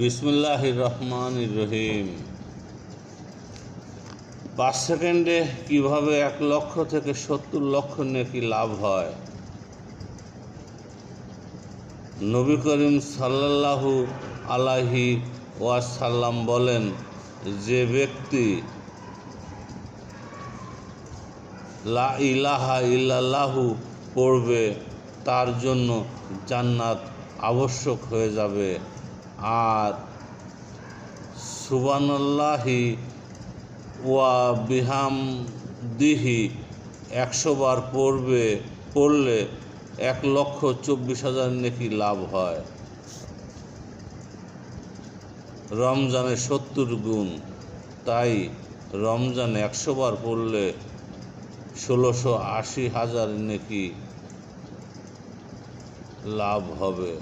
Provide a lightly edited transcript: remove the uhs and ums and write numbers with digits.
বিসমিল্লাহির রহমানির রহিম। 5 সেকেন্ডে কিভাবে 1 লক্ষ থেকে 70 লক্ষ নেকি লাভ হয়। নবী করিম সাল্লাল্লাহু আলাইহি ওয়াসাল্লাম বলেন, যে ব্যক্তি লা ইলাহা ইল্লাল্লাহু পড়বে তার জন্য জান্নাত আবশ্যক হয়ে যাবে। আর সুবহানাল্লাহি ওয়া বিহামদিহি 100 বার পড়লে 1,24,000 নেকি লাভ হয়। রমজানে 70 গুণ, তাই রমজানে 100 বার পড়লে 1680,000 নেকি লাভ হবে।